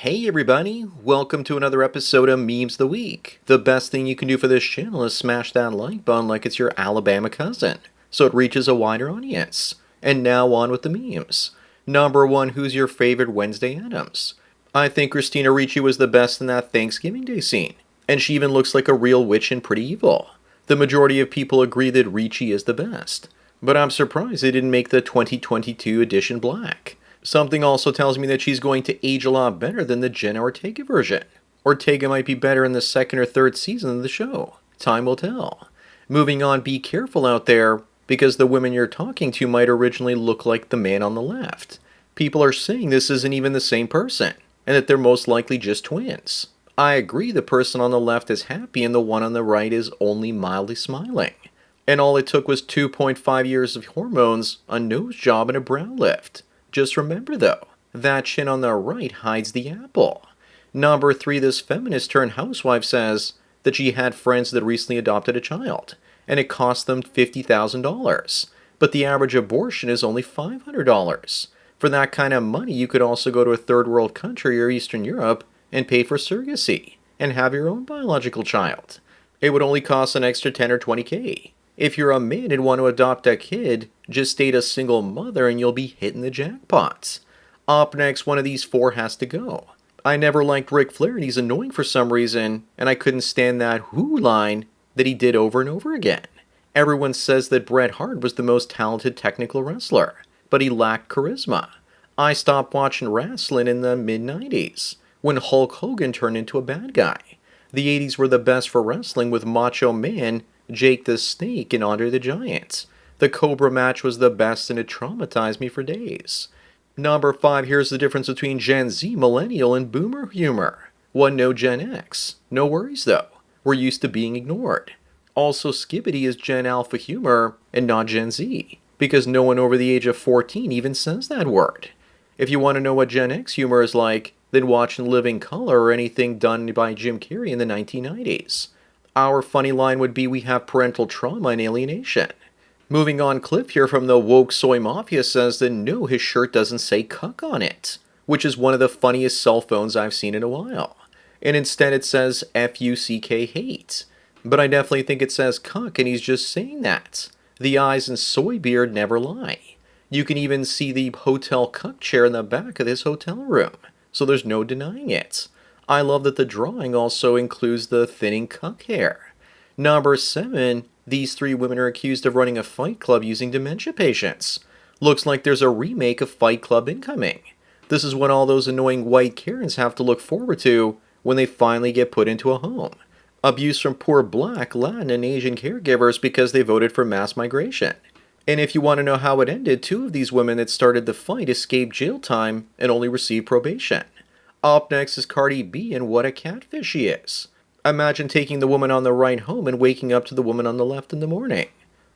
Hey everybody, welcome to another episode of Memes of the Week. The best thing you can do for this channel is smash that like button like it's your Alabama cousin, so it reaches a wider audience. And now on with the memes. Number 1, who's your favorite Wednesday Addams? I think Christina Ricci was the best in that Thanksgiving Day scene, and she even looks like a real witch in Pretty Evil. The majority of people agree that Ricci is the best, but I'm surprised they didn't make the 2022 edition black. Something also tells me that she's going to age a lot better than the Jenna Ortega version. Ortega might be better in the second or third season of the show. Time will tell. Moving on, be careful out there, because the women you're talking to might originally look like the man on the left. People are saying this isn't even the same person, and that they're most likely just twins. I agree the person on the left is happy and the one on the right is only mildly smiling. And all it took was 2.5 years of hormones, a nose job, and a brow lift. Just remember though, that chin on the right hides the apple. Number 3, this feminist turned housewife says that she had friends that recently adopted a child, and it cost them $50,000. But the average abortion is only $500. For that kind of money, you could also go to a third world country or Eastern Europe and pay for surrogacy, and have your own biological child. It would only cost an extra 10 or 20K. If you're a man and want to adopt a kid, just date a single mother and you'll be hitting the jackpots. Up next, one of these 4 has to go. I never liked Ric Flair and he's annoying for some reason, and I couldn't stand that who line that he did over and over again. Everyone says that Bret Hart was the most talented technical wrestler, but he lacked charisma. I stopped watching wrestling in the mid-90s, when Hulk Hogan turned into a bad guy. The 80s were the best for wrestling with Macho Man, Jake the Snake, and Andre the Giant. The Cobra match was the best and it traumatized me for days. Number 5, here's the difference between Gen Z, Millennial, and Boomer humor. 1, no Gen X. No worries though. We're used to being ignored. Also, Skibbity is Gen Alpha humor and not Gen Z, because no one over the age of 14 even says that word. If you want to know what Gen X humor is like, then watch In Living Color or anything done by Jim Carrey in the 1990s. Our funny line would be we have parental trauma and alienation. Moving on, Cliff here from the Woke Soy Mafia says that no, his shirt doesn't say cuck on it, which is one of the funniest cell phones I've seen in a while. And instead it says F-U-C-K hate. But I definitely think it says cuck and he's just saying that. The eyes and soy beard never lie. You can even see the hotel cuck chair in the back of this hotel room, so there's no denying it. I love that the drawing also includes the thinning cuck hair. Number 7, these 3 women are accused of running a fight club using dementia patients. Looks like there's a remake of Fight Club incoming. This is what all those annoying white Karens have to look forward to when they finally get put into a home. Abuse from poor Black, Latin, and Asian caregivers because they voted for mass migration. And if you want to know how it ended, 2 of these women that started the fight escaped jail time and only received probation. Up next is Cardi B and what a catfish she is. Imagine taking the woman on the right home and waking up to the woman on the left in the morning.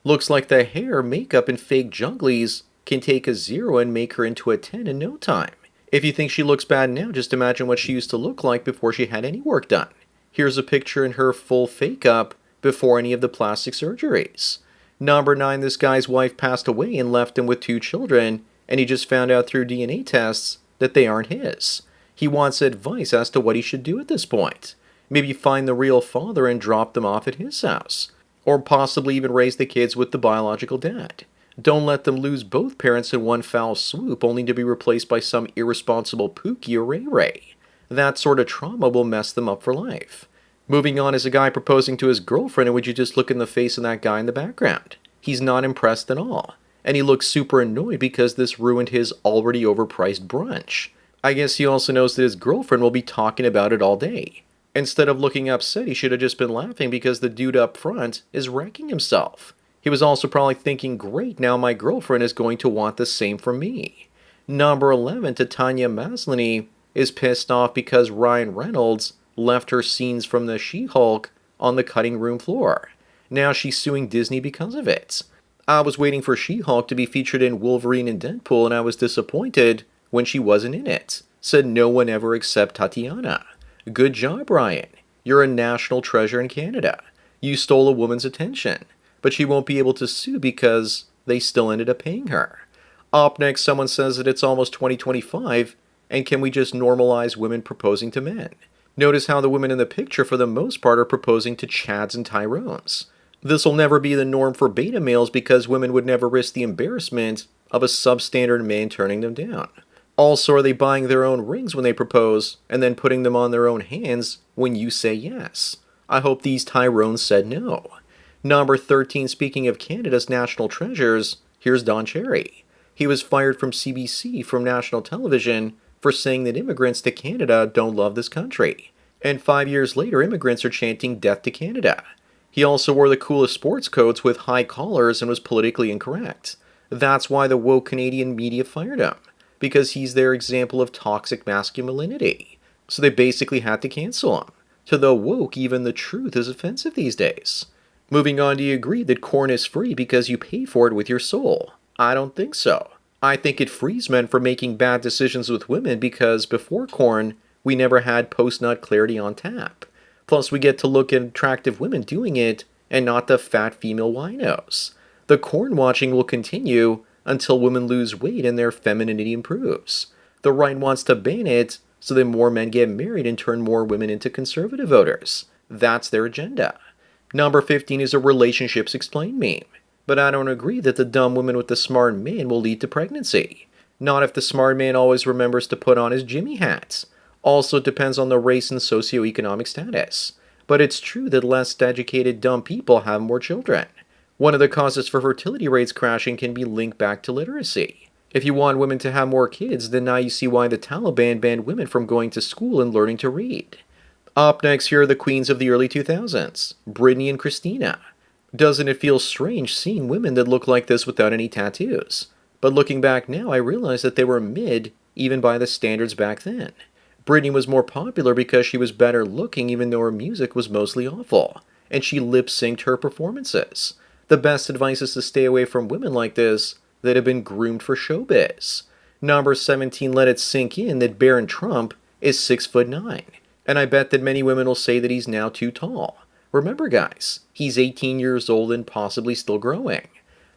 Looks like the hair, makeup, and fake jugglies can take a 0 and make her into a 10 in no time. If you think she looks bad now, just imagine what she used to look like before she had any work done. Here's a picture in her full fake up before any of the plastic surgeries. Number 9, this guy's wife passed away and left him with 2 children, and he just found out through DNA tests that they aren't his. He wants advice as to what he should do at this point. Maybe find the real father and drop them off at his house. Or possibly even raise the kids with the biological dad. Don't let them lose both parents in one foul swoop only to be replaced by some irresponsible Pookie or Ray Ray. That sort of trauma will mess them up for life. Moving on is a guy proposing to his girlfriend, and would you just look in the face of that guy in the background? He's not impressed at all. And he looks super annoyed because this ruined his already overpriced brunch. I guess he also knows that his girlfriend will be talking about it all day. Instead of looking upset, he should have just been laughing because the dude up front is wrecking himself. He was also probably thinking, great, now my girlfriend is going to want the same from me. Number 11, Tanya Maslany is pissed off because Ryan Reynolds left her scenes from the She-Hulk on the cutting room floor. Now she's suing Disney because of it. I was waiting for She-Hulk to be featured in Wolverine and Deadpool, and I was disappointed when she wasn't in it. Said no one ever except Tatiana. Good job, Ryan. You're a national treasure in Canada. You stole a woman's attention. But she won't be able to sue because they still ended up paying her. Up next, someone says that it's almost 2025 And can we just normalize women proposing to men? Notice how the women in the picture for the most part are proposing to Chads and Tyrones. This will never be the norm for beta males because women would never risk the embarrassment of a substandard man turning them down. Also, are they buying their own rings when they propose and then putting them on their own hands when you say yes? I hope these Tyrones said no. Number 13, speaking of Canada's national treasures, here's Don Cherry. He was fired from CBC from national television for saying that immigrants to Canada don't love this country. And 5 years later, immigrants are chanting death to Canada. He also wore the coolest sports coats with high collars and was politically incorrect. That's why the woke Canadian media fired him, because he's their example of toxic masculinity. So they basically had to cancel him. To the woke, even the truth is offensive these days. Moving on, do you agree that corn is free because you pay for it with your soul? I don't think so. I think it frees men from making bad decisions with women because before corn, we never had post-nut clarity on tap. Plus, we get to look at attractive women doing it and not the fat female winos. The corn watching will continue until women lose weight and their femininity improves. The right wants to ban it so that more men get married and turn more women into conservative voters. That's their agenda. Number 15 is a relationships explained meme. But I don't agree that the dumb woman with the smart man will lead to pregnancy. Not if the smart man always remembers to put on his Jimmy hats. Also, it depends on the race and socioeconomic status. But it's true that less educated dumb people have more children. One of the causes for fertility rates crashing can be linked back to literacy. If you want women to have more kids, then now you see why the Taliban banned women from going to school and learning to read. Up next, here are the queens of the early 2000s, Britney and Christina. Doesn't it feel strange seeing women that look like this without any tattoos? But looking back now, I realize that they were mid, even by the standards back then. Britney was more popular because she was better looking even though her music was mostly awful, and she lip-synced her performances. The best advice is to stay away from women like this that have been groomed for showbiz. Number 17, let it sink in that Barron Trump is 6'9", and I bet that many women will say that he's now too tall. Remember guys, he's 18 years old and possibly still growing.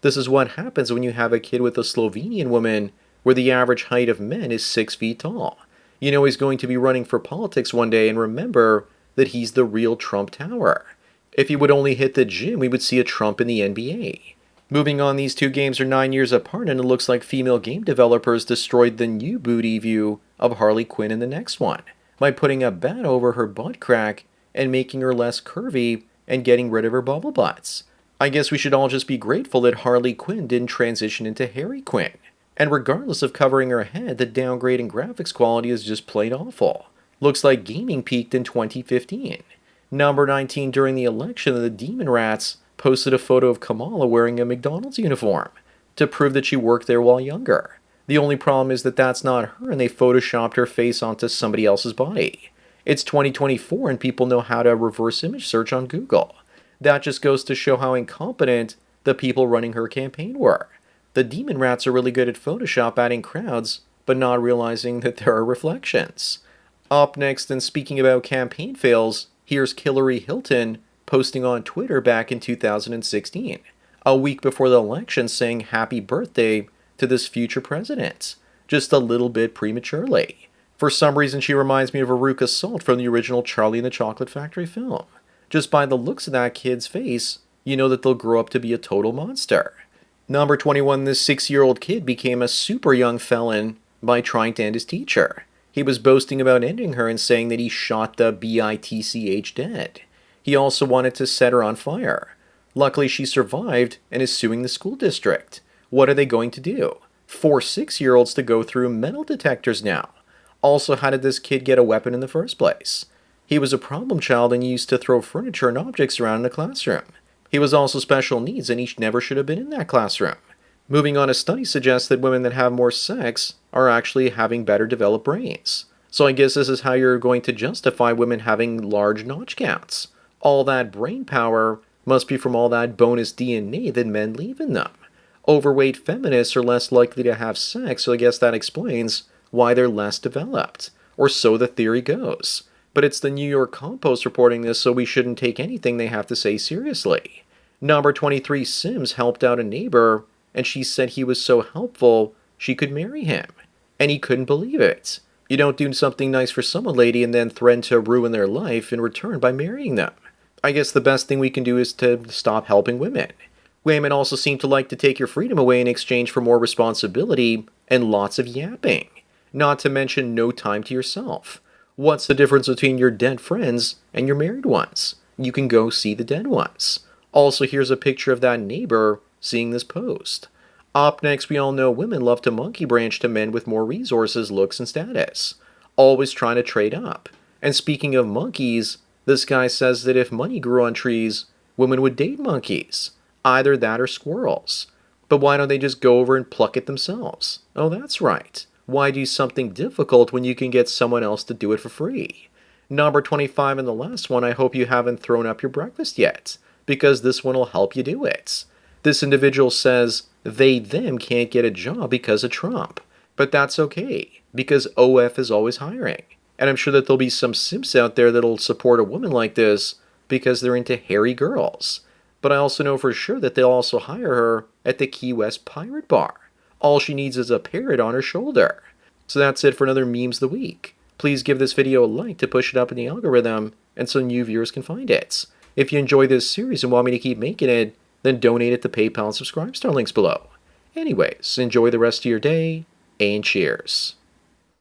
This is what happens when you have a kid with a Slovenian woman where the average height of men is 6 feet tall. You know he's going to be running for politics one day, and remember that he's the real Trump Tower. If he would only hit the gym, we would see a Trump in the NBA. Moving on, these two games are 9 years apart, and it looks like female game developers destroyed the new booty view of Harley Quinn in the next one by putting a bat over her butt crack and making her less curvy and getting rid of her bubble butts. I guess we should all just be grateful that Harley Quinn didn't transition into Harry Quinn. And regardless of covering her head, the downgrade in graphics quality is just plain awful. Looks like gaming peaked in 2015. Number 19, during the election, the Demon Rats posted a photo of Kamala wearing a McDonald's uniform to prove that she worked there while younger. The only problem is that that's not her and they photoshopped her face onto somebody else's body. It's 2024 and people know how to reverse image search on Google. That just goes to show how incompetent the people running her campaign were. The Demon Rats are really good at Photoshop adding crowds, but not realizing that there are reflections. Up next, and speaking about campaign fails, here's Hillary Hilton posting on Twitter back in 2016, a week before the election, saying happy birthday to this future president, just a little bit prematurely. For some reason, she reminds me of Veruca Salt from the original Charlie and the Chocolate Factory film. Just by the looks of that kid's face, you know that they'll grow up to be a total monster. Number 21, this 6-year-old kid became a super young felon by trying to end his teacher. He was boasting about ending her and saying that he shot the bitch dead. He also wanted to set her on fire. Luckily, she survived and is suing the school district. What are they going to do? Force 6-year-olds to go through metal detectors now. Also, how did this kid get a weapon in the first place? He was a problem child and used to throw furniture and objects around in the classroom. He was also special needs and he never should have been in that classroom. Moving on, a study suggests that women that have more sex are actually having better developed brains. So I guess this is how you're going to justify women having large notch counts. All that brain power must be from all that bonus DNA that men leave in them. Overweight feminists are less likely to have sex, so I guess that explains why they're less developed. Or so the theory goes. But it's the New York Compost reporting this, so we shouldn't take anything they have to say seriously. Number 23, Sims helped out a neighbor, and she said he was so helpful she could marry him. And he couldn't believe it. You don't do something nice for someone, lady, and then threaten to ruin their life in return by marrying them. I guess the best thing we can do is to stop helping women. Women also seem to like to take your freedom away in exchange for more responsibility and lots of yapping. Not to mention no time to yourself. What's the difference between your dead friends and your married ones? You can go see the dead ones. Also, here's a picture of that neighbor seeing this post. Up next, we all know women love to monkey branch to men with more resources, looks, and status. Always trying to trade up. And speaking of monkeys, this guy says that if money grew on trees, women would date monkeys. Either that or squirrels. But why don't they just go over and pluck it themselves? Oh, that's right. Why do something difficult when you can get someone else to do it for free? Number 25 and the last one, I hope you haven't thrown up your breakfast yet, because this one will help you do it. This individual says them can't get a job because of Trump. But that's okay, because OF is always hiring. And I'm sure that there'll be some simps out there that'll support a woman like this because they're into hairy girls. But I also know for sure that they'll also hire her at the Key West Pirate Bar. All she needs is a parrot on her shoulder. So that's it for another Memes of the Week. Please give this video a like to push it up in the algorithm and so new viewers can find it. If you enjoy this series and want me to keep making it, then donate at the PayPal and subscribe star links below. Anyways, enjoy the rest of your day, and cheers.